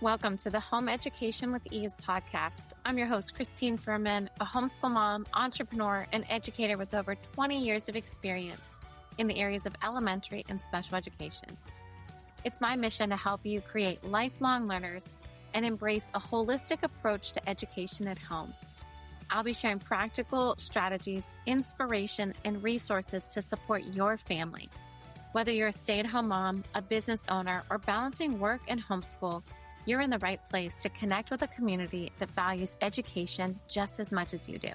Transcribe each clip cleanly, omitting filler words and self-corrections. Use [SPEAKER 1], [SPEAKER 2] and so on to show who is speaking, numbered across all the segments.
[SPEAKER 1] Welcome to the Home Education with Ease podcast. I'm your host, Christine Furman, a homeschool mom, entrepreneur, and educator with over 20 years of experience in the areas of elementary and special education. It's my mission to help you create lifelong learners and embrace a holistic approach to education at home. I'll be sharing practical strategies, inspiration, and resources to support your family. Whether you're a stay-at-home mom, a business owner, or balancing work and homeschool, you're in the right place to connect with a community that values education just as much as you do.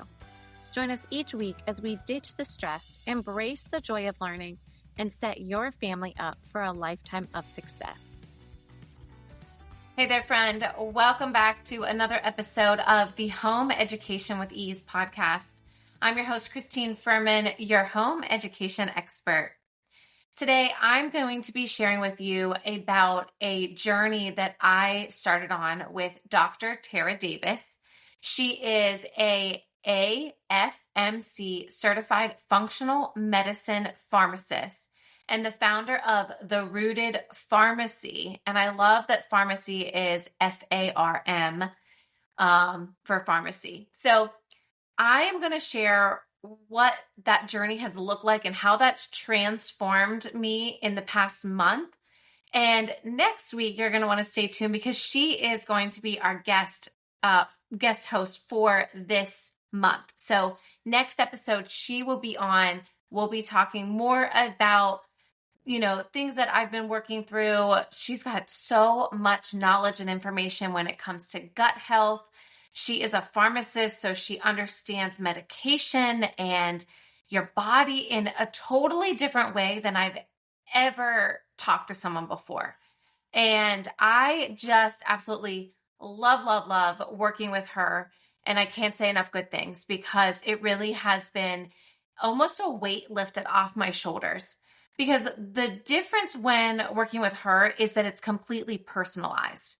[SPEAKER 1] Join us each week as we ditch the stress, embrace the joy of learning, and set your family up for a lifetime of success. Hey there, friend. Welcome back to another episode of the Home Education with Ease podcast. I'm your host, Christine Furman, your home education expert. Today, I'm going to be sharing with you about a journey that I started on with Dr. Tara Davis. She is a AFMC certified functional medicine pharmacist and the founder of The Rooted Pharmacy. And I love that pharmacy is FARM for pharmacy. So I am going to share what that journey has looked like and how that's transformed me in the past month. And next week, you're going to want to stay tuned because she is going to be our guest host for this month. So next episode, she will be on. We'll be talking more about, things that I've been working through. She's got so much knowledge and information when it comes to gut health. She is a pharmacist, so she understands medication and your body in a totally different way than I've ever talked to someone before. And I just absolutely love working with her. And I can't say enough good things because it really has been almost a weight lifted off my shoulders. Because the difference when working with her is that it's completely personalized.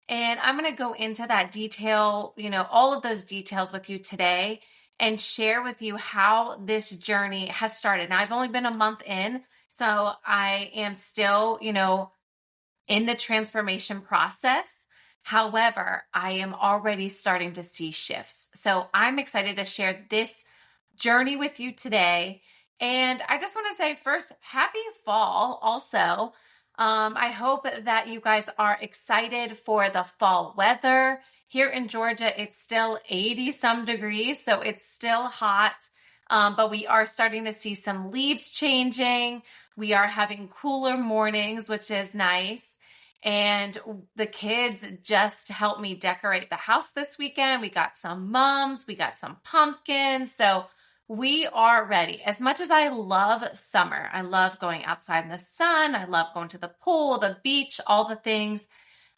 [SPEAKER 1] And I'm going to go into that detail, all of those details with you today and share with you how this journey has started. Now, I've only been a month in, so I am still, in the transformation process. However, I am already starting to see shifts. So I'm excited to share this journey with you today. And I just want to say first, happy fall also. I hope that you guys are excited for the fall weather. Here in Georgia, it's still 80 some degrees, so it's still hot, but we are starting to see some leaves changing. We are having cooler mornings, which is nice. And the kids just helped me decorate the house this weekend. We got some mums, we got some pumpkins, so we are ready. As much as I love summer, I love going outside in the sun. I love going to the pool, the beach, all the things.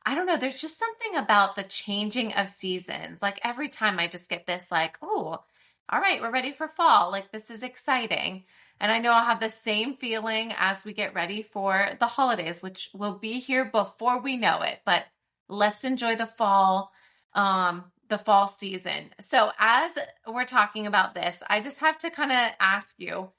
[SPEAKER 1] I don't know. There's just something about the changing of seasons. Like every time I just get this oh, all right, we're ready for fall. Like this is exciting. And I know I'll have the same feeling as we get ready for the holidays, which will be here before we know it. But let's enjoy the fall season. So as we're talking about this, I just have to kind of ask you,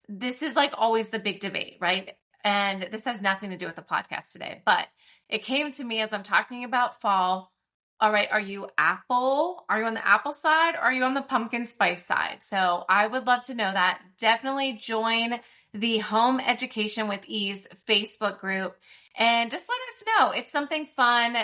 [SPEAKER 1] this is like always the big debate, right? And this has nothing to do with the podcast today, but it came to me as I'm talking about fall. All right, are you apple? Are you on the apple side or are you on the pumpkin spice side? So I would love to know that. Definitely join the Home Education with Ease Facebook group and just let us know. It's something fun.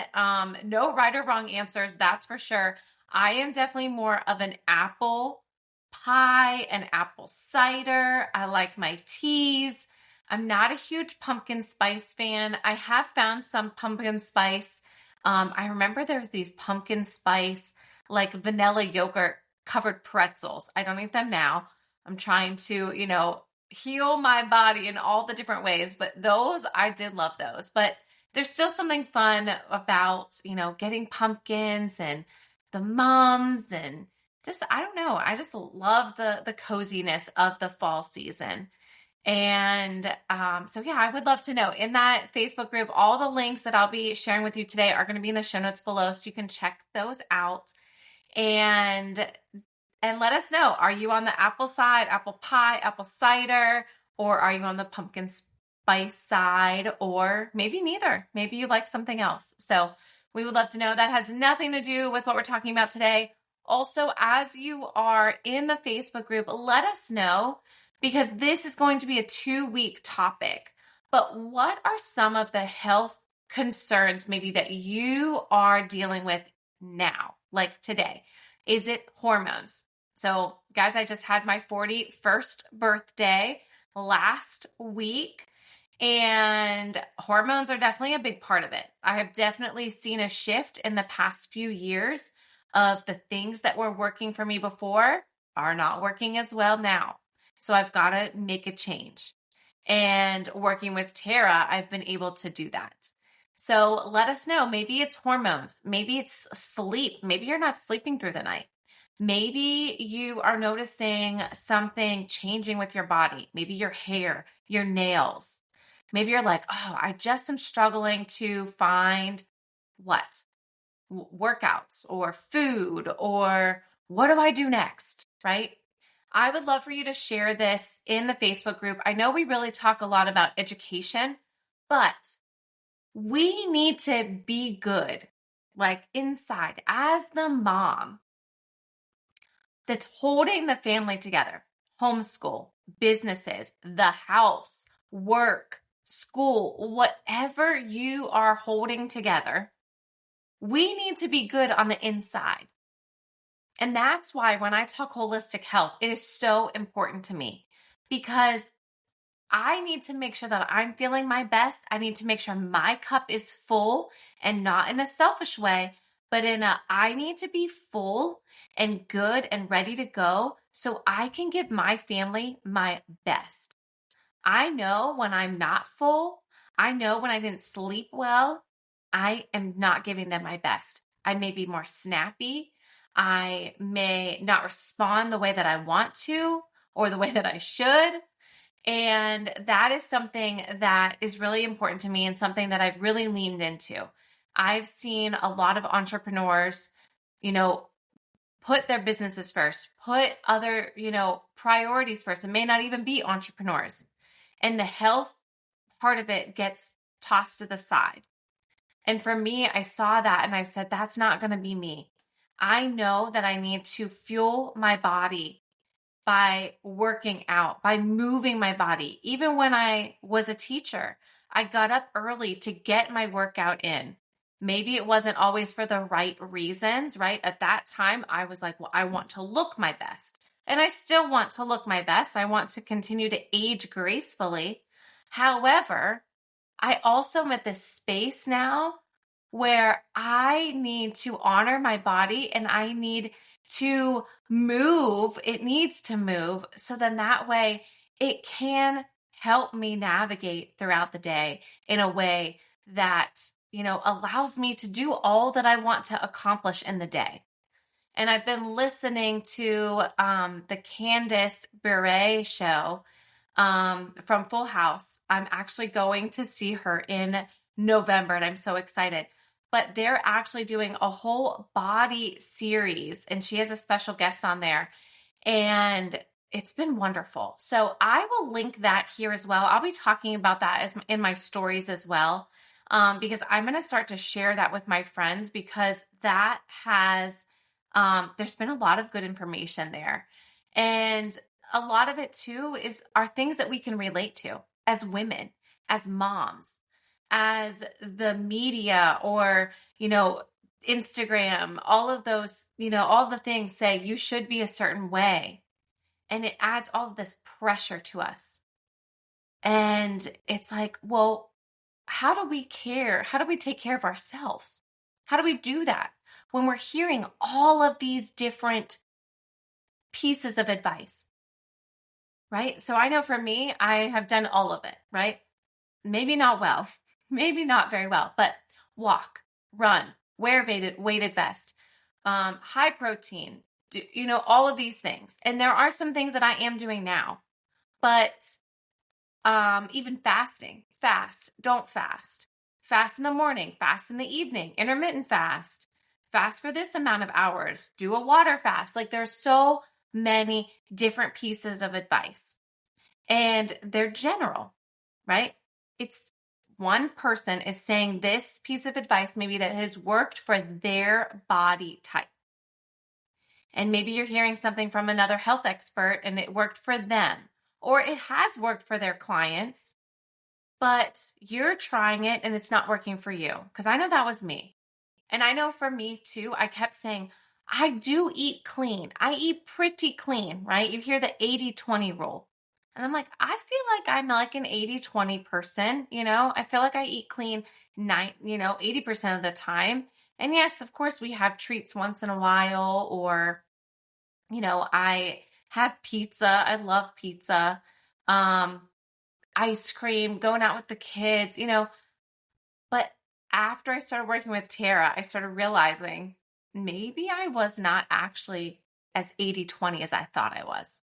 [SPEAKER 1] No right or wrong answers, that's for sure. I am definitely more of an apple pie, an apple cider. I like my teas. I'm not a huge pumpkin spice fan. I have found some pumpkin spice. I remember there's these pumpkin spice, like vanilla yogurt covered pretzels. I don't eat them now. I'm trying to, heal my body in all the different ways, but those, I did love those. But there's still something fun about, getting pumpkins and the mums and just, I don't know. I just love the coziness of the fall season. And so, yeah, I would love to know. In that Facebook group, all the links that I'll be sharing with you today are going to be in the show notes below, so you can check those out. And let us know, are you on the apple side, apple pie, apple cider, or are you on the pumpkin spice side, or maybe neither? Maybe you like something else. So We would love to know. That has nothing to do with what we're talking about today. Also, as you are in the Facebook group, let us know, because this is going to be a 2-week topic. But what are some of the health concerns maybe that you are dealing with now, like today? Is it hormones? So, guys, I just had my 41st birthday last week, and hormones are definitely a big part of it. I have definitely seen a shift in the past few years of the things that were working for me before are not working as well now. So I've got to make a change. And working with Tara, I've been able to do that. So let us know. Maybe it's hormones. Maybe it's sleep. Maybe you're not sleeping through the night. Maybe you are noticing something changing with your body. Maybe your hair, your nails. Maybe you're like, oh, I just am struggling to find what? Workouts or food, or what do I do next, right? I would love for you to share this in the Facebook group. I know we really talk a lot about education, but we need to be good, like inside, as the mom that's holding the family together, homeschool, businesses, the house, work, school, whatever you are holding together. We need to be good on the inside. And that's why when I talk holistic health, it is so important to me, because I need to make sure that I'm feeling my best. I need to make sure my cup is full, and not in a selfish way, but in a, I need to be full and good and ready to go so I can give my family my best. I know when I'm not full. I know when I didn't sleep well, I am not giving them my best. I may be more snappy. I may not respond the way that I want to or the way that I should. And that is something that is really important to me and something that I've really leaned into. I've seen a lot of entrepreneurs, put their businesses first, put other, priorities first. It may not even be entrepreneurs. And the health part of it gets tossed to the side. And for me, I saw that and I said, that's not going to be me. I know that I need to fuel my body by working out, by moving my body. Even when I was a teacher, I got up early to get my workout in. Maybe it wasn't always for the right reasons, right? At that time, I was like, well, I want to look my best. And I still want to look my best. I want to continue to age gracefully. However, I also am at this space now where I need to honor my body and I need to move. It needs to move. So then that way it can help me navigate throughout the day in a way that, allows me to do all that I want to accomplish in the day. And I've been listening to the Candace Bure show from Full House. I'm actually going to see her in November, and I'm so excited. But they're actually doing a whole body series, and she has a special guest on there, and it's been wonderful. So I will link that here as well. I'll be talking about that as in my stories as well, because I'm going to start to share that with my friends, because that has, there's been a lot of good information there. And a lot of it too are things that we can relate to as women, as moms, as the media or, Instagram, all of those, all the things say you should be a certain way. And it adds all of this pressure to us. And it's like, well, how do we care? How do we take care of ourselves? How do we do that when we're hearing all of these different pieces of advice? Right? So I know for me, I have done all of it, right? Maybe not well, maybe not very well, but walk, run, wear weighted vest, high protein, all of these things. And there are some things that I am doing now, but even fasting, don't fast in the morning, fast in the evening, intermittent fast for this amount of hours, do a water fast. Like there's so many different pieces of advice and they're general, right? It's one person is saying this piece of advice, maybe that has worked for their body type. And maybe you're hearing something from another health expert and it worked for them, or it has worked for their clients, but you're trying it and it's not working for you. Because I know that was me. And I know for me too, I kept saying, I do eat clean. I eat pretty clean, right? You hear the 80-20 rule. And I'm like, I feel like I'm like an 80-20 person, I feel like I eat clean 80% of the time. And yes, of course, we have treats once in a while, or, I have pizza. I love pizza. Ice cream, going out with the kids, but after I started working with Tara, I started realizing maybe I was not actually as 80-20 as I thought I was.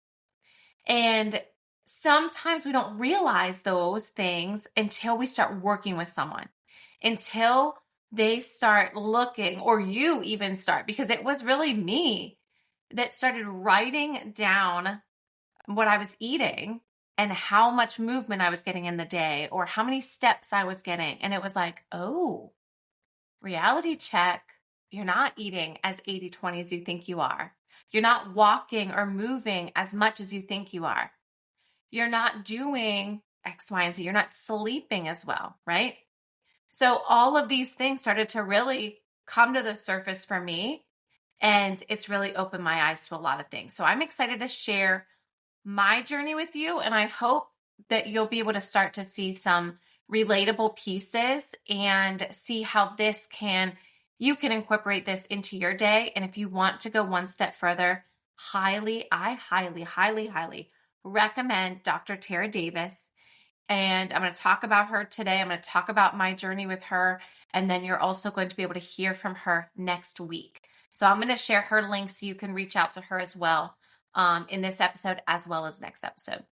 [SPEAKER 1] And sometimes we don't realize those things until we start working with someone, until they start looking, or you even start, because it was really me that started writing down what I was eating and how much movement I was getting in the day, or how many steps I was getting. And it was like, oh, reality check. You're not eating as 80-20 as you think you are. You're not walking or moving as much as you think you are. You're not doing X, Y, and Z. You're not sleeping as well, right? So all of these things started to really come to the surface for me, and it's really opened my eyes to a lot of things. So I'm excited to share my journey with you, and I hope that you'll be able to start to see some relatable pieces and see how you can incorporate this into your day. And if you want to go one step further, I highly recommend Dr. Tara Davis. And I'm going to talk about her today. I'm going to talk about my journey with her. And then you're also going to be able to hear from her next week. So I'm going to share her link so you can reach out to her as well in this episode, as well as next episode.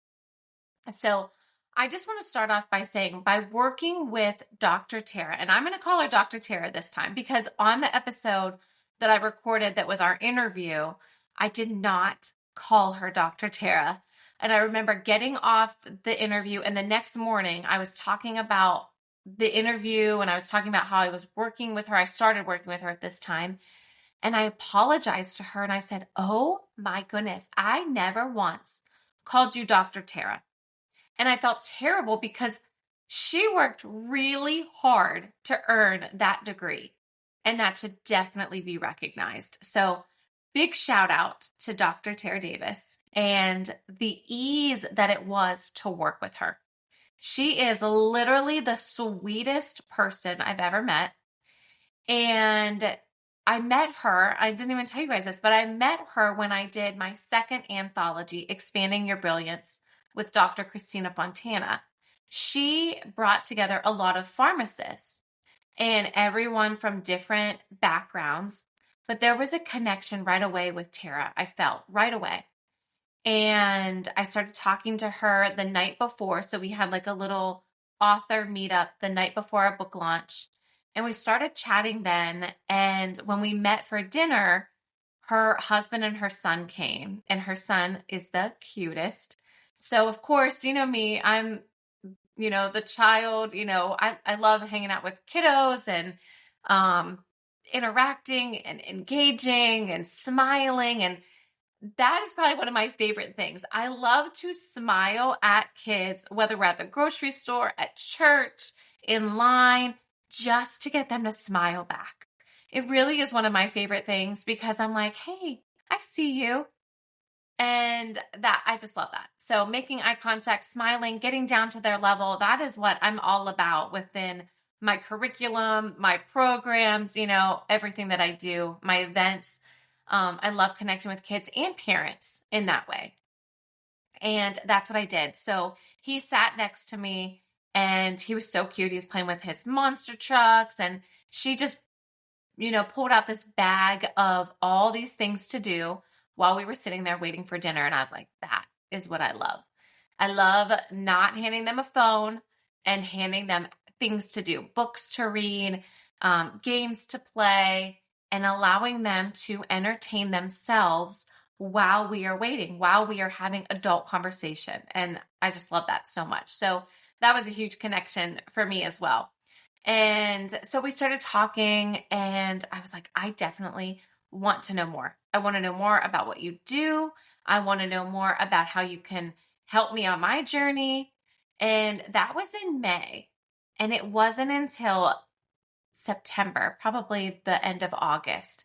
[SPEAKER 1] So I just want to start off by saying, by working with Dr. Tara, and I'm going to call her Dr. Tara this time, because on the episode that I recorded that was our interview, I did not call her Dr. Tara. And I remember getting off the interview, and the next morning I was talking about the interview, and I was talking about how I was working with her. I started working with her at this time. And I apologized to her and I said, oh my goodness, I never once called you Dr. Tara. And I felt terrible because she worked really hard to earn that degree. And that should definitely be recognized. So big shout out to Dr. Tara Davis and the ease that it was to work with her. She is literally the sweetest person I've ever met. And I met her, I didn't even tell you guys this, but I met her when I did my second anthology, Expanding Your Brilliance, with Dr. Christina Fontana. She brought together a lot of pharmacists and everyone from different backgrounds, but there was a connection right away with Tara, I felt right away. And I started talking to her the night before. So we had like a little author meetup the night before our book launch. And we started chatting then. And when we met for dinner, her husband and her son came. And her son is the cutest. So, of course, you know me, I'm, the child, I love hanging out with kiddos and interacting and engaging and smiling. And that is probably one of my favorite things. I love to smile at kids, whether we're at the grocery store, at church, in line, just to get them to smile back. It really is one of my favorite things because I'm like, hey, I see you. And that, I just love that. So making eye contact, smiling, getting down to their level, that is what I'm all about within my curriculum, my programs, everything that I do, my events. I love connecting with kids and parents in that way. And that's what I did. So he sat next to me and he was so cute. He was playing with his monster trucks, and she just, pulled out this bag of all these things to do while we were sitting there waiting for dinner. And I was like, that is what I love. I love not handing them a phone and handing them things to do, books to read, games to play, and allowing them to entertain themselves while we are waiting, while we are having adult conversation. And I just love that so much. So that was a huge connection for me as well. And so we started talking, and I was like, I definitely want to know more. I want to know more about what you do. I want to know more about how you can help me on my journey. And that was in May. And it wasn't until September, probably the end of August,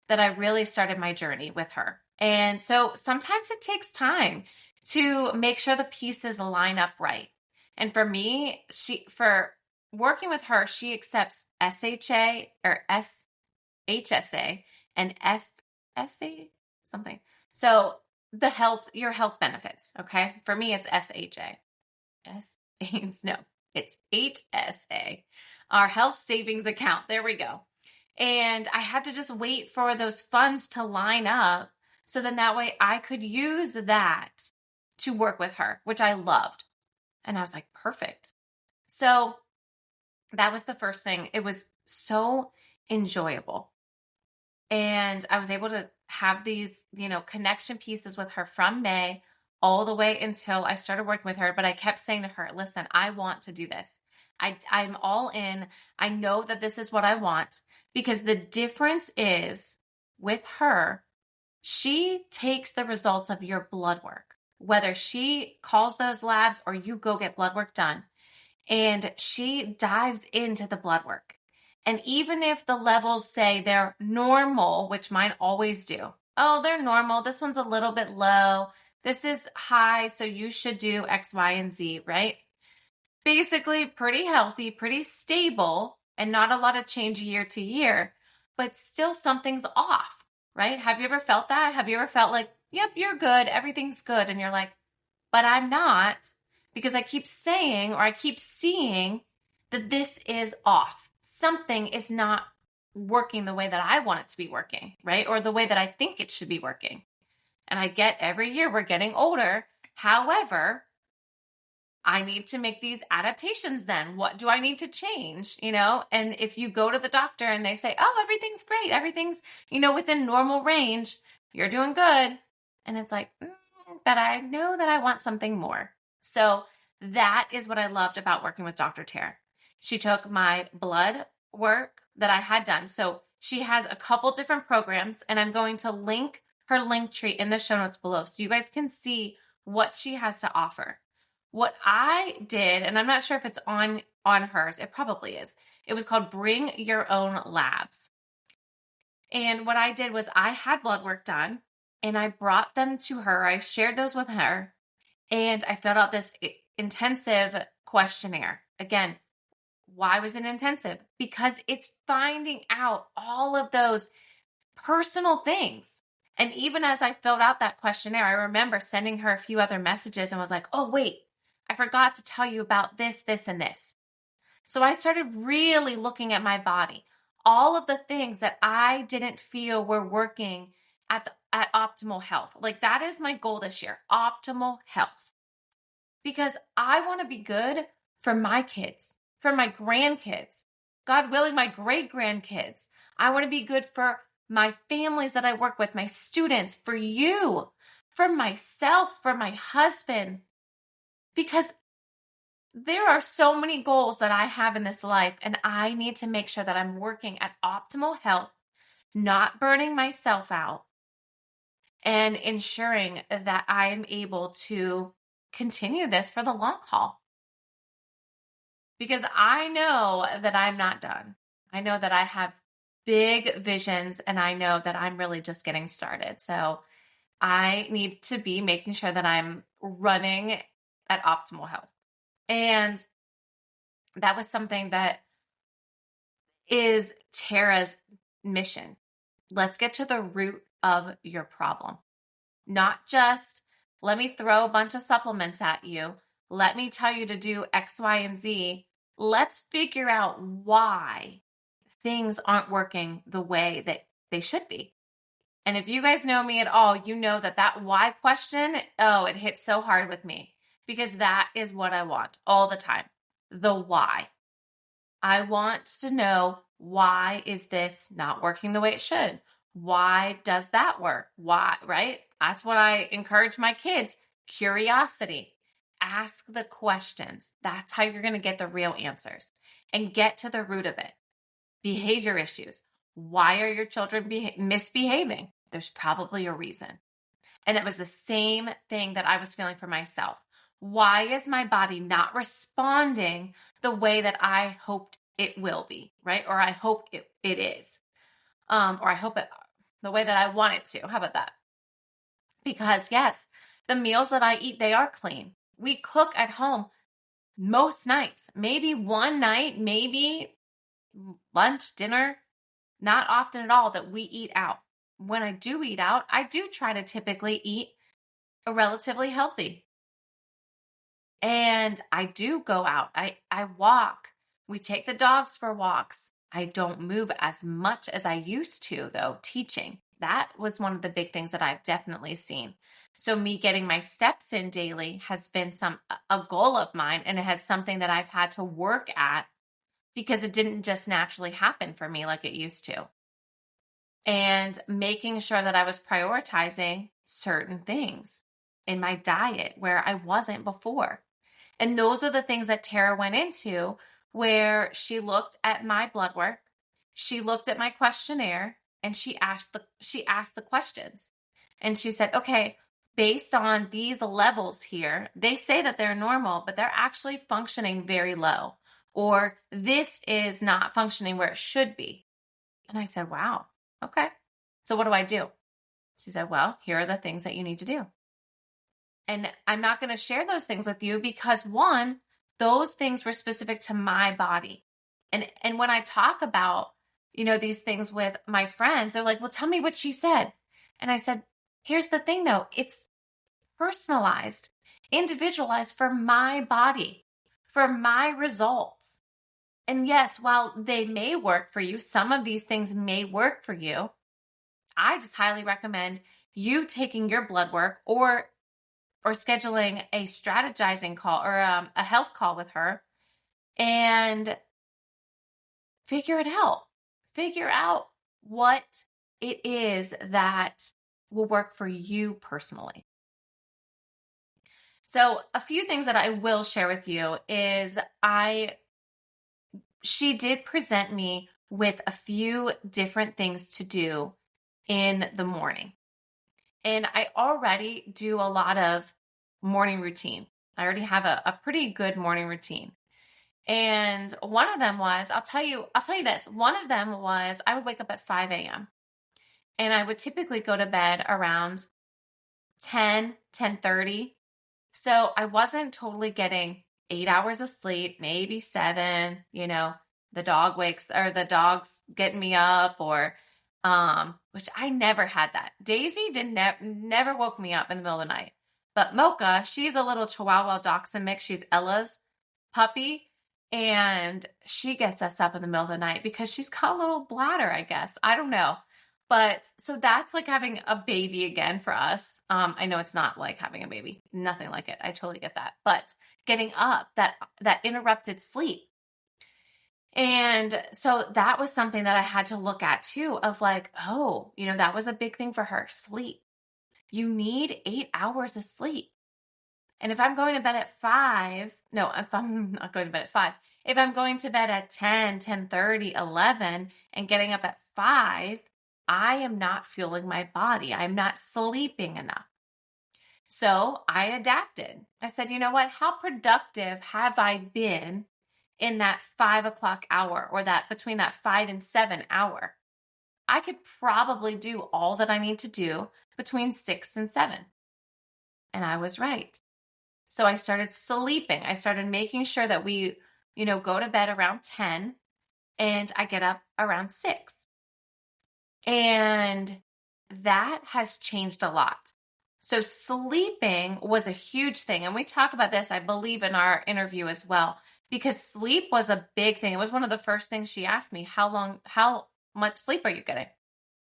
[SPEAKER 1] that I really started my journey with her. And so sometimes it takes time to make sure the pieces line up right. And for me, for working with her, she accepts SHA or SHSA and FSA, something. So your health benefits. Okay. For me, it's SHA. No, it's HSA, our health savings account. There we go. And I had to just wait for those funds to line up. So then that way I could use that to work with her, which I loved. And I was like, perfect. So that was the first thing. It was so enjoyable. And I was able to have these, connection pieces with her from May all the way until I started working with her. But I kept saying to her, listen, I want to do this. I'm all in. I know that this is what I want, because the difference is with her, she takes the results of your blood work, whether she calls those labs or you go get blood work done, and she dives into the blood work. And even if the levels say they're normal, which mine always do, oh, they're normal, this one's a little bit low, this is high, so you should do X, Y, and Z, right? Basically pretty healthy, pretty stable, and not a lot of change year to year, but still something's off, right? Have you ever felt that? Have you ever felt like, yep, you're good, everything's good, and you're like, but I'm not, because I keep saying, or I keep seeing that this is off. Something is not working the way that I want it to be working, right? Or the way that I think it should be working. And I get every year we're getting older. However, I need to make these adaptations then. What do I need to change? And if you go to the doctor and they say, oh, everything's great, everything's, within normal range, you're doing good. And it's like, but I know that I want something more. So that is what I loved about working with Dr. Tara. She took my blood work that I had done. So she has a couple different programs, and I'm going to link her link tree in the show notes below so you guys can see what she has to offer. What I did, and I'm not sure if it's on hers, it probably is. It was called Bring Your Own Labs. And what I did was I had blood work done, and I brought them to her. I shared those with her, and I filled out this intensive questionnaire. Again, why was it intensive? Because it's finding out all of those personal things. And even as I filled out that questionnaire, I remember sending her a few other messages and was like, oh, wait, I forgot to tell you about this, this, and this. So I started really looking at my body, all of the things that I didn't feel were working at optimal health. Like, that is my goal this year, optimal health. Because I want to be good for my kids, for my grandkids, God willing, my great grandkids. I want to be good for my families that I work with, my students, for you, for myself, for my husband. Because there are so many goals that I have in this life, and I need to make sure that I'm working at optimal health, not burning myself out, and ensuring that I am able to continue this for the long haul. Because I know that I'm not done. I know that I have big visions, and I know that I'm really just getting started. So I need to be making sure that I'm running at optimal health. And that was something that is Tara's mission. Let's get to the root of your problem. Not just, let me throw a bunch of supplements at you. Let me tell you to do X, Y, and Z. Let's figure out why things aren't working the way that they should be. And if you guys know me at all, you know that why question, it hits so hard with me, because that is what I want all the time. The why. I want to know, why is this not working the way it should? Why does that work? Why, right? That's what I encourage my kids. Curiosity. ask the questions. That's how you're going to get the real answers and get to the root of it. Behavior issues. Why are your children misbehaving? There's probably a reason. And it was the same thing that I was feeling for myself. Why is my body not responding the way that I hoped it will be, right? Or I hope it is. Or I hope it the way that I want it to. How about that? Because yes, the meals that I eat, they are clean. We cook at home most nights, maybe one night, maybe lunch, dinner, not often at all that we eat out. When I do eat out, I do try to typically eat a relatively healthy. And I do go out. I walk. We take the dogs for walks. I don't move as much as I used to, though, teaching. That was one of the big things that I've definitely seen. So me getting my steps in daily has been a goal of mine, and it has something that I've had to work at because it didn't just naturally happen for me like it used to. And making sure that I was prioritizing certain things in my diet where I wasn't before. And those are the things that Tara went into, where she looked at my blood work, she looked at my questionnaire, and she asked the questions. And she said, okay, based on these levels here, they say that they're normal, but they're actually functioning very low. Or this is not functioning where it should be. And I said, wow, okay. So what do I do? She said, well, here are the things that you need to do. And I'm not going to share those things with you because one, those things were specific to my body. And when I talk about, these things with my friends, they're like, well, tell me what she said. And I said, here's the thing though. It's personalized, individualized for my body, for my results. And yes, while they may work for you, some of these things may work for you. I just highly recommend you taking your blood work or scheduling a strategizing call or a health call with her and figure it out. Figure out what it is that will work for you personally. So a few things that I will share with you is she did present me with a few different things to do in the morning. And I already do a lot of morning routine. I already have a pretty good morning routine. And one of them was, I'll tell you this. One of them was I would wake up at 5 a.m. and I would typically go to bed around 10:30. So I wasn't totally getting 8 hours of sleep, maybe 7, the dog's getting me up or which I never had that. Daisy never woke me up in the middle of the night. But Mocha, she's a little Chihuahua Dachshund mix. She's Ella's puppy. And she gets us up in the middle of the night because she's got a little bladder, I guess. I don't know. But so that's like having a baby again for us. I know it's not like having a baby. Nothing like it. I totally get that. But getting up, that interrupted sleep. And so that was something that I had to look at too, of like, oh, that was a big thing for her, sleep. You need 8 hours of sleep. And if I'm going to bed at 5, no, if I'm not going to bed at 5, if I'm going to bed at 10:30, 11, and getting up at 5, I am not fueling my body. I'm not sleeping enough. So I adapted. I said, you know what? How productive have I been in that 5 o'clock hour or that between that 5 and 7 hour? I could probably do all that I need to do between 6 and 7. And I was right. So I started sleeping. I started making sure that we, go to bed around 10 and I get up around 6. And that has changed a lot. So sleeping was a huge thing. And we talk about this, I believe, in our interview as well, because sleep was a big thing. It was one of the first things she asked me, how much sleep are you getting?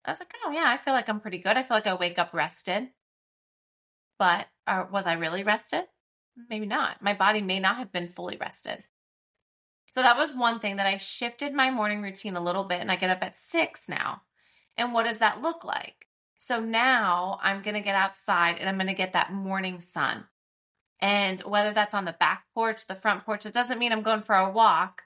[SPEAKER 1] I was like, oh yeah, I feel like I'm pretty good. I feel like I wake up rested. But was I really rested? Maybe not. My body may not have been fully rested. So that was one thing that I shifted my morning routine a little bit, and I get up at 6 now. And what does that look like? So now I'm going to get outside and I'm going to get that morning sun. And whether that's on the back porch, the front porch, it doesn't mean I'm going for a walk,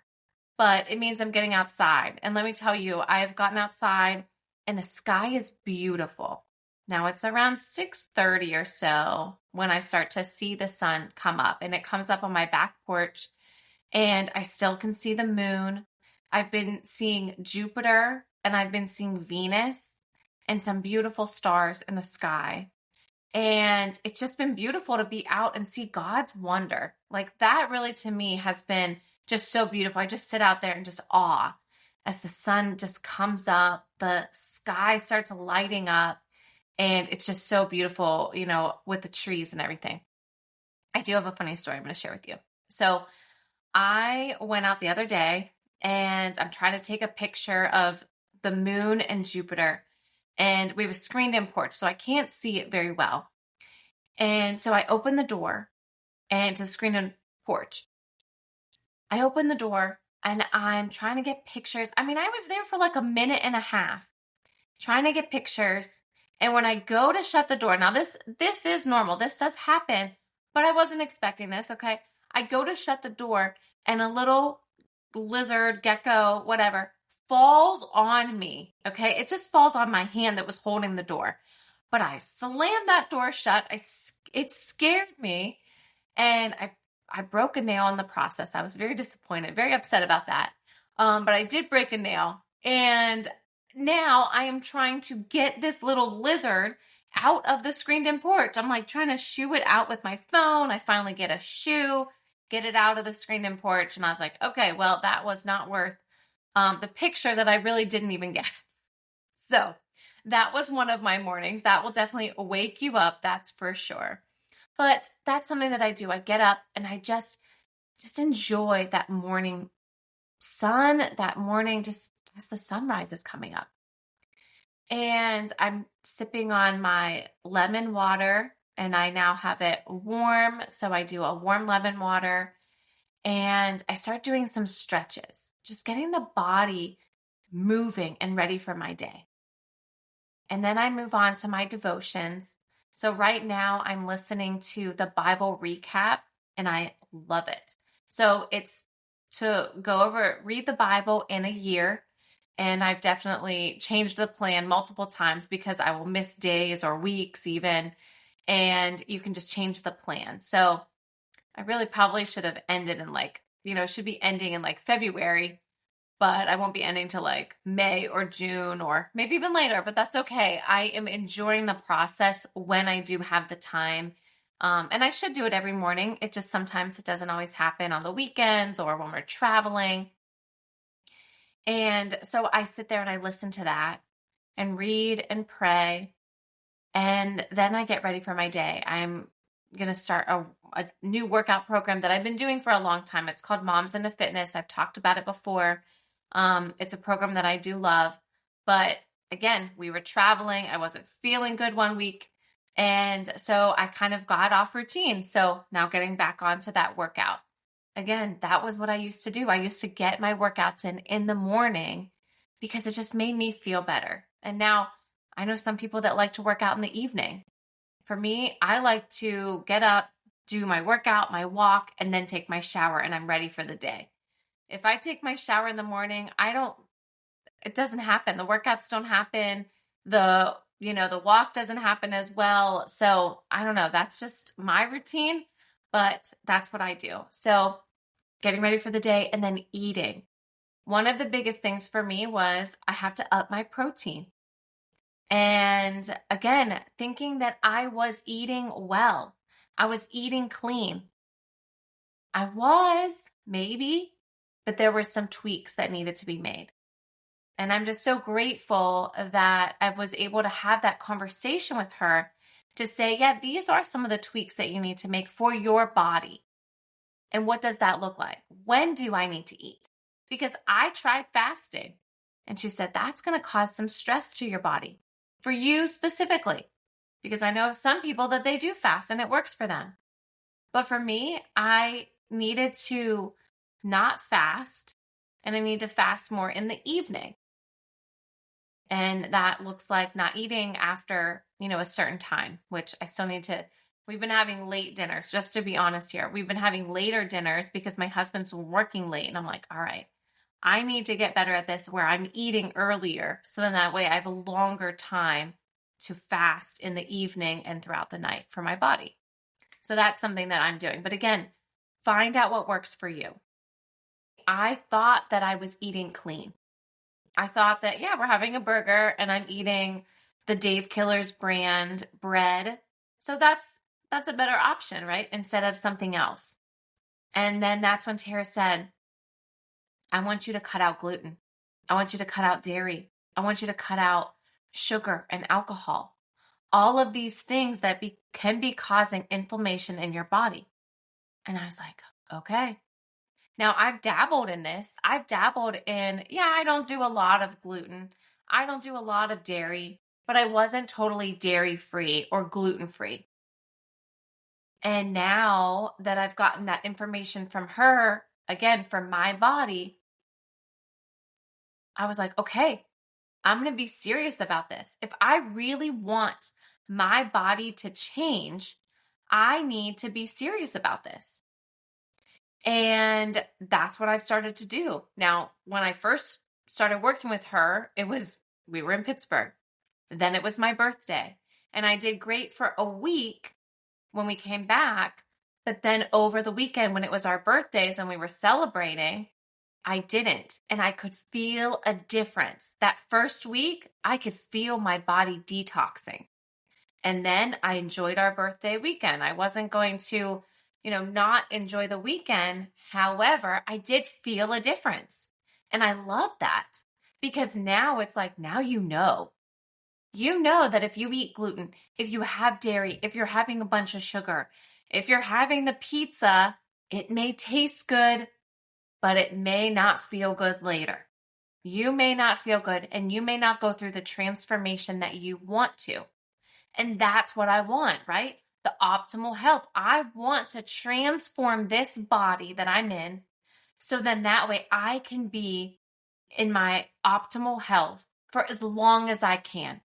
[SPEAKER 1] but it means I'm getting outside. And let me tell you, I've gotten outside and the sky is beautiful. Now it's around 6:30 or so when I start to see the sun come up, and it comes up on my back porch and I still can see the moon. I've been seeing Jupiter and I've been seeing Venus and some beautiful stars in the sky. And it's just been beautiful to be out and see God's wonder. Like that really to me has been just so beautiful. I just sit out there in just awe as the sun just comes up, the sky starts lighting up, and it's just so beautiful, with the trees and everything. I do have a funny story I'm going to share with you. So I went out the other day and I'm trying to take a picture of the moon and Jupiter, and we have a screened in porch, so I can't see it very well. And so I open the door and to the screened in porch. I open the door and I'm trying to get pictures. I mean, I was there for like a minute and a half trying to get pictures. And when I go to shut the door, now this is normal. This does happen, but I wasn't expecting this, okay? I go to shut the door and a little lizard, gecko, whatever, falls on me, okay? It just falls on my hand that was holding the door. But I slammed that door shut. It scared me, and I broke a nail in the process. I was very disappointed, very upset about that. But I did break a nail, and now I am trying to get this little lizard out of the screened-in porch. I'm like trying to shoo it out with my phone. I finally get a shoe, get it out of the screened-in porch, and I was like, okay, well, that was not worth the picture that I really didn't even get. So that was one of my mornings. That will definitely wake you up, that's for sure. But that's something that I do. I get up and I just enjoy that morning sun, that morning just as the sunrise is coming up. And I'm sipping on my lemon water, and I now have it warm. So I do a warm lemon water and I start doing some stretches, just getting the body moving and ready for my day. And then I move on to my devotions. So right now I'm listening to the Bible recap and I love it. So it's to read the Bible in a year. And I've definitely changed the plan multiple times because I will miss days or weeks even. And you can just change the plan. So I really probably should have ended in should be ending in February, but I won't be ending till May or June or maybe even later, but that's okay. I am enjoying the process when I do have the time. And I should do it every morning. It just sometimes it doesn't always happen on the weekends or when we're traveling. And so I sit there and I listen to that and read and pray. And then I get ready for my day. I'm going to start a new workout program that I've been doing for a long time. It's called Moms into Fitness. I've talked about it before. It's a program that I do love. But again, we were traveling. I wasn't feeling good one week. And so I kind of got off routine. So now getting back onto that workout. Again, that was what I used to do. I used to get my workouts in the morning because it just made me feel better. And now I know some people that like to work out in the evening. For me, I like to get up, do my workout, my walk, and then take my shower, and I'm ready for the day. If I take my shower in the morning, it doesn't happen. The workouts don't happen. The walk doesn't happen as well. So I don't know. That's just my routine, but that's what I do. So getting ready for the day and then eating. One of the biggest things for me was I have to up my protein. And again, thinking that I was eating well. I was eating clean. I was, maybe, but there were some tweaks that needed to be made. And I'm just so grateful that I was able to have that conversation with her to say, yeah, these are some of the tweaks that you need to make for your body. And what does that look like? When do I need to eat? Because I tried fasting. And she said, that's going to cause some stress to your body. For you specifically. Because I know of some people that they do fast and it works for them. But for me, I needed to not fast. And I need to fast more in the evening. And that looks like not eating after, a certain time, which I still need to We've been having late dinners, just to be honest here. We've been having later dinners because my husband's working late. And I'm like, all right, I need to get better at this where I'm eating earlier. So then that way I have a longer time to fast in the evening and throughout the night for my body. So that's something that I'm doing. But again, find out what works for you. I thought that I was eating clean. I thought that, yeah, we're having a burger and I'm eating the Dave Killer's brand bread. So that's a better option, right? Instead of something else. And then that's when Tara said, I want you to cut out gluten. I want you to cut out dairy. I want you to cut out sugar and alcohol. All of these things that can be causing inflammation in your body. And I was like, okay. Now I've dabbled in this. I've dabbled in, I don't do a lot of gluten. I don't do a lot of dairy, but I wasn't totally dairy free or gluten free. And now that I've gotten that information from her, again, from my body, I was like, okay, I'm going to be serious about this. If I really want my body to change, I need to be serious about this. And that's what I've started to do. Now, when I first started working with her, we were in Pittsburgh. Then it was my birthday. And I did great for a week when we came back. But then over the weekend, when it was our birthdays and we were celebrating, I didn't. And I could feel a difference. That first week, I could feel my body detoxing. And then I enjoyed our birthday weekend. I wasn't going to, not enjoy the weekend. However, I did feel a difference. And I love that because now it's like, now you know that if you eat gluten, if you have dairy, if you're having a bunch of sugar, if you're having the pizza, it may taste good, but it may not feel good later. You may not feel good and you may not go through the transformation that you want to. And that's what I want, right? The optimal health. I want to transform this body that I'm in so then that way I can be in my optimal health for as long as I can.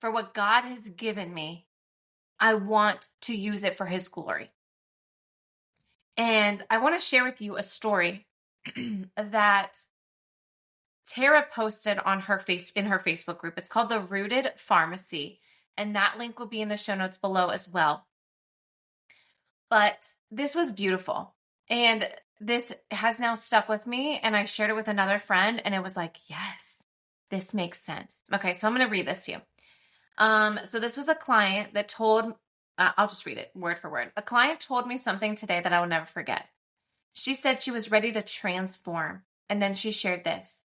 [SPEAKER 1] For what God has given me, I want to use it for His glory. And I want to share with you a story that Tara posted on in her Facebook group. It's called The Rooted Pharmacy. And that link will be in the show notes below as well. But this was beautiful. And this has now stuck with me. And I shared it with another friend. And it was like, yes, this makes sense. Okay, so I'm going to read this to you. So this was a client that I'll just read it word for word. A client told me something today that I will never forget. She said she was ready to transform. And then she shared this.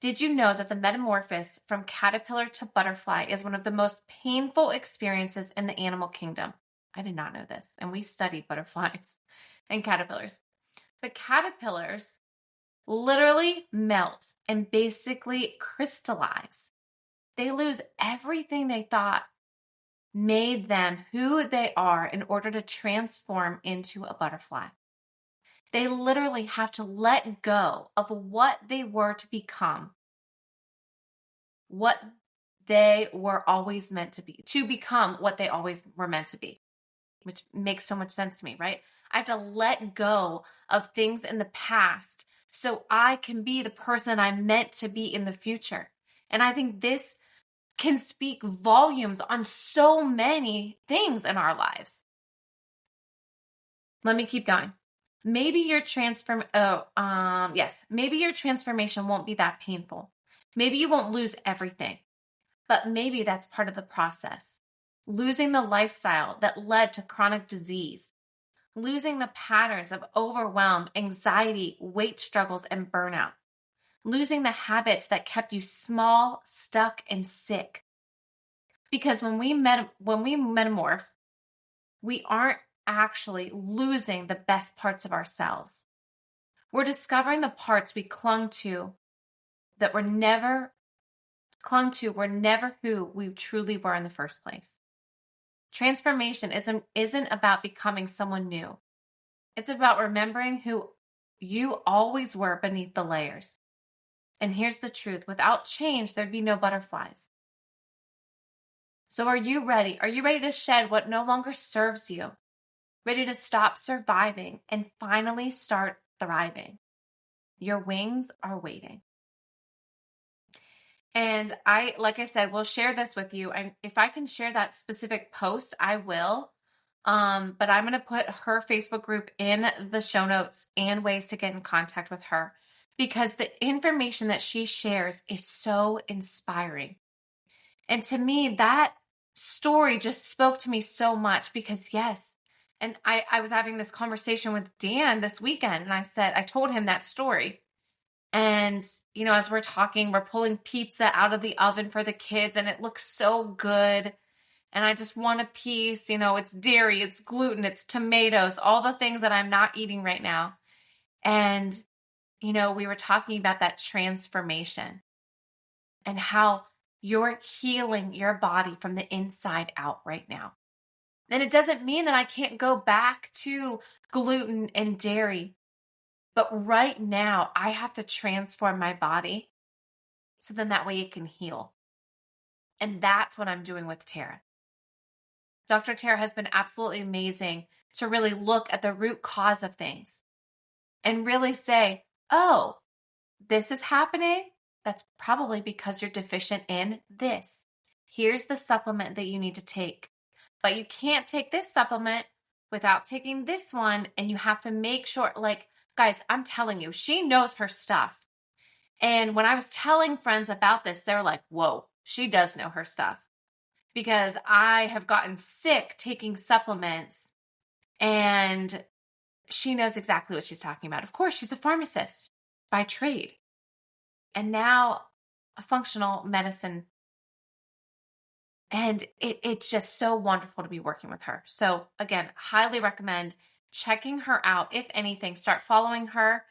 [SPEAKER 1] Did you know that the metamorphosis from caterpillar to butterfly is one of the most painful experiences in the animal kingdom? I did not know this. And we studied butterflies and caterpillars. But caterpillars literally melt and basically crystallize. They lose everything they thought made them who they are in order to transform into a butterfly. They literally have to let go of what they were to become, what they were always meant to become what they always were meant to be, which makes so much sense to me, right? I have to let go of things in the past so I can be the person I'm meant to be in the future. And I think this can speak volumes on so many things in our lives. Let me keep going. Maybe your maybe your transformation won't be that painful. Maybe you won't lose everything, but maybe that's part of the process. Losing the lifestyle that led to chronic disease, losing the patterns of overwhelm, anxiety, weight struggles, and burnout, losing the habits that kept you small, stuck, and sick. Because when we metamorph, we aren't actually losing the best parts of ourselves. We're discovering the parts we clung to were never who we truly were in the first place. Transformation isn't about becoming someone new. It's about remembering who you always were beneath the layers. And here's the truth. Without change, there'd be no butterflies. So are you ready? Are you ready to shed what no longer serves you? Ready to stop surviving and finally start thriving? Your wings are waiting. And like I said, will share this with you. If I can share that specific post, I will. But I'm going to put her Facebook group in the show notes and ways to get in contact with her, because the information that she shares is so inspiring. And to me, that story just spoke to me so much, because yes. And I was having this conversation with Dan this weekend, and I told him that story. And, as we're talking, we're pulling pizza out of the oven for the kids, and it looks so good. And I just want a piece. It's dairy, it's gluten, it's tomatoes, all the things that I'm not eating right now. And, we were talking about that transformation and how you're healing your body from the inside out right now. And it doesn't mean that I can't go back to gluten and dairy. But right now, I have to transform my body so then that way it can heal. And that's what I'm doing with Tara. Dr. Tara has been absolutely amazing to really look at the root cause of things and really say, oh, this is happening. That's probably because you're deficient in this. Here's the supplement that you need to take. But you can't take this supplement without taking this one. And you have to make sure, guys, I'm telling you, she knows her stuff. And when I was telling friends about this, they were like, whoa, she does know her stuff. Because I have gotten sick taking supplements, and she knows exactly what she's talking about. Of course, she's a pharmacist by trade, and now a functional medicine. And it's just so wonderful to be working with her. So again, highly recommend checking her out. If anything, start following her.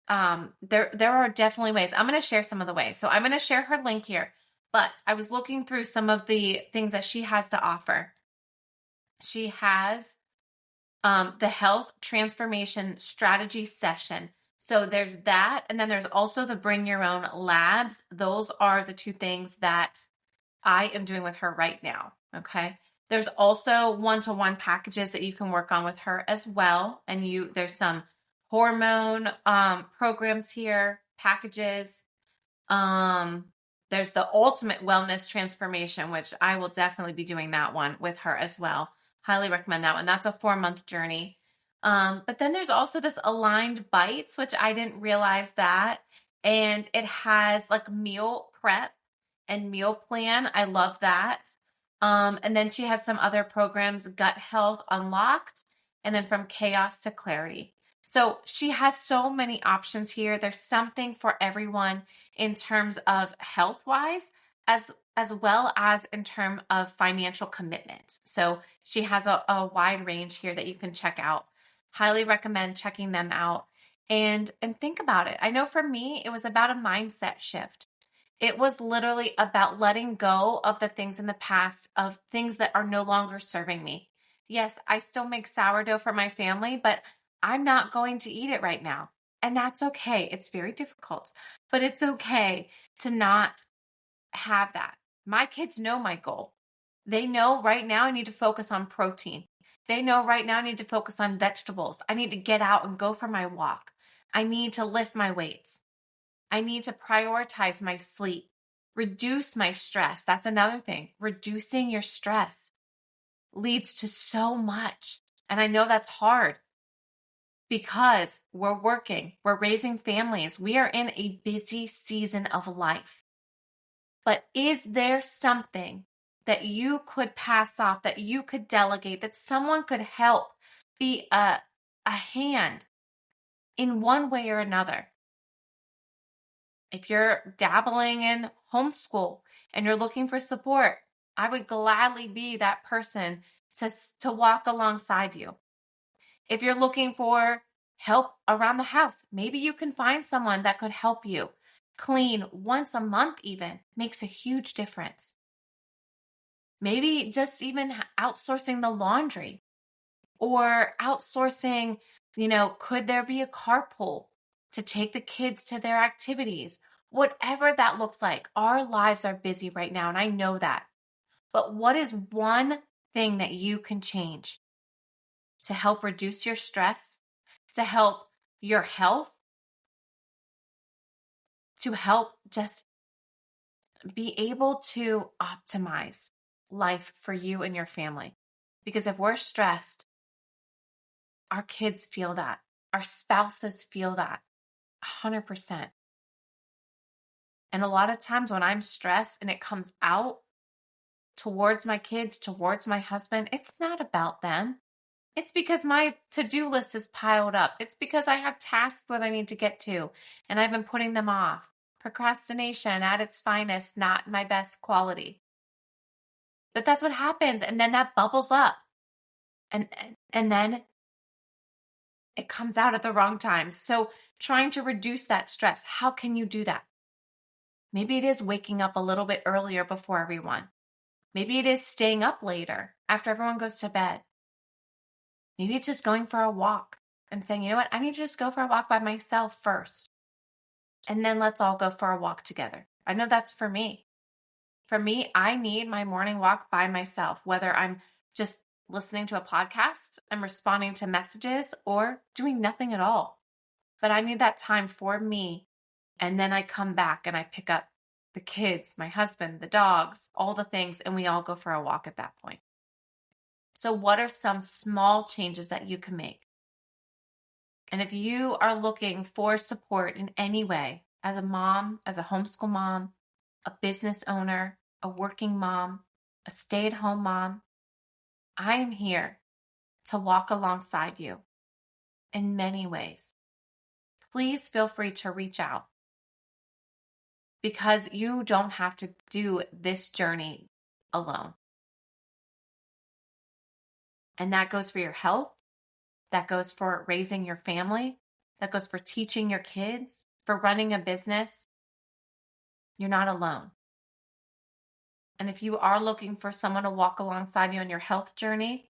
[SPEAKER 1] There are definitely ways. I'm going to share some of the ways. So I'm going to share her link here. But I was looking through some of the things that she has to offer. She has the health transformation strategy session. So there's that. And then there's also the bring your own labs. Those are the two things that I am doing with her right now. Okay. There's also one-to-one packages that you can work on with her as well. And there's some hormone programs here, packages. There's the ultimate wellness transformation, which I will definitely be doing that one with her as well. Highly recommend that one. That's a 4-month journey. But then there's also this aligned bites, which I didn't realize that. And it has like meal prep and meal plan. I love that. And then she has some other programs, Gut Health Unlocked, and then From Chaos to Clarity. So she has so many options here. There's something for everyone in terms of health-wise, as well as in terms of financial commitment. So she has a wide range here that you can check out. Highly recommend checking them out. And think about it. I know for me, it was about a mindset shift. It was literally about letting go of the things in the past, of things that are no longer serving me. Yes, I still make sourdough for my family, but I'm not going to eat it right now. And that's okay. It's very difficult, but it's okay to not have that. My kids know my goal. They know right now I need to focus on protein. They know right now I need to focus on vegetables. I need to get out and go for my walk. I need to lift my weights. I need to prioritize my sleep, reduce my stress. That's another thing. Reducing your stress leads to so much. And I know that's hard because we're working, we're raising families. We are in a busy season of life. But is there something that you could pass off, that you could delegate, that someone could help be a hand in one way or another? If you're dabbling in homeschool and you're looking for support, I would gladly be that person to walk alongside you. If you're looking for help around the house, maybe you can find someone that could help you clean once a month even. Makes a huge difference. Maybe just even outsourcing the laundry or outsourcing, could there be a carpool to take the kids to their activities? Whatever that looks like. Our lives are busy right now, and I know that. But what is one thing that you can change to help reduce your stress, to help your health, to help just be able to optimize life for you and your family? Because if we're stressed, our kids feel that, our spouses feel that 100%. And a lot of times when I'm stressed and it comes out towards my kids, towards my husband, it's not about them. It's because my to-do list is piled up. It's because I have tasks that I need to get to and I've been putting them off. Procrastination at its finest, not my best quality. But that's what happens. And then that bubbles up. And then it comes out at the wrong times. So trying to reduce that stress, how can you do that? Maybe it is waking up a little bit earlier before everyone. Maybe it is staying up later after everyone goes to bed. Maybe it's just going for a walk and saying, you know what, I need to just go for a walk by myself first. And then let's all go for a walk together. I know that's for me. For me, I need my morning walk by myself, whether I'm just listening to a podcast, I'm responding to messages, or doing nothing at all. But I need that time for me. And then I come back and I pick up the kids, my husband, the dogs, all the things, and we all go for a walk at that point. So what are some small changes that you can make? And if you are looking for support in any way, as a mom, as a homeschool mom, a business owner, a working mom, a stay-at-home mom, I am here to walk alongside you in many ways. Please feel free to reach out because you don't have to do this journey alone. And that goes for your health. That goes for raising your family. That goes for teaching your kids, for running a business. You're not alone. And if you are looking for someone to walk alongside you on your health journey,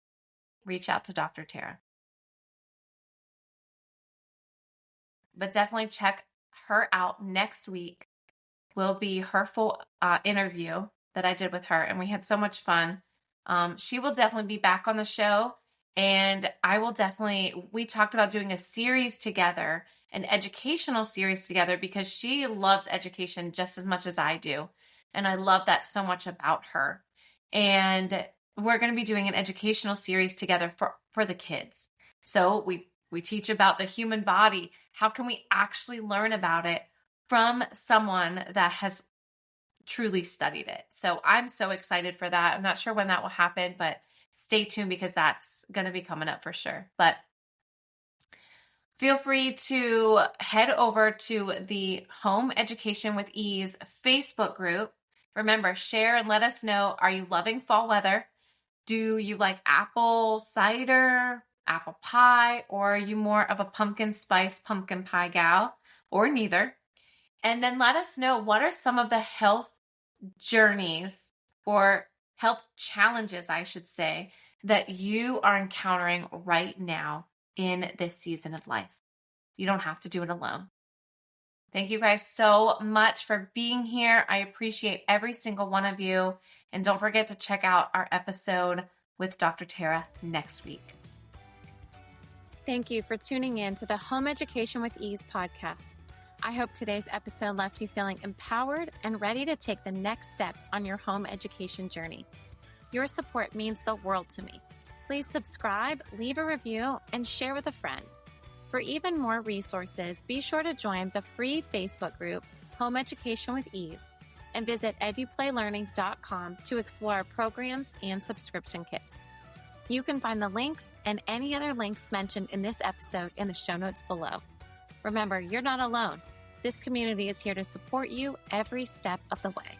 [SPEAKER 1] reach out to Dr. Tara. But definitely check her out. Next week will be her full interview that I did with her, and we had so much fun. She will definitely be back on the show, and we talked about doing a series together, an educational series together, because she loves education just as much as I do. And I love that so much about her. And we're going to be doing an educational series together for the kids. So we teach about the human body. How can we actually learn about it from someone that has truly studied it? So I'm so excited for that. I'm not sure when that will happen, but stay tuned because that's going to be coming up for sure. But feel free to head over to the Home Education with Ease Facebook group. Remember, share and let us know, are you loving fall weather? Do you like apple cider, apple pie, or are you more of a pumpkin spice, pumpkin pie gal, or neither? And then let us know, what are some of the health journeys or health challenges, I should say, that you are encountering right now in this season of life. You don't have to do it alone. Thank you guys so much for being here. I appreciate every single one of you. And don't forget to check out our episode with Dr. Tara next week.
[SPEAKER 2] Thank you for tuning in to the Home Education with Ease podcast. I hope today's episode left you feeling empowered and ready to take the next steps on your home education journey. Your support means the world to me. Please subscribe, leave a review, and share with a friend. For even more resources, be sure to join the free Facebook group, Home Education with Ease, and visit eduplaylearning.com to explore our programs and subscription kits. You can find the links and any other links mentioned in this episode in the show notes below. Remember, you're not alone. This community is here to support you every step of the way.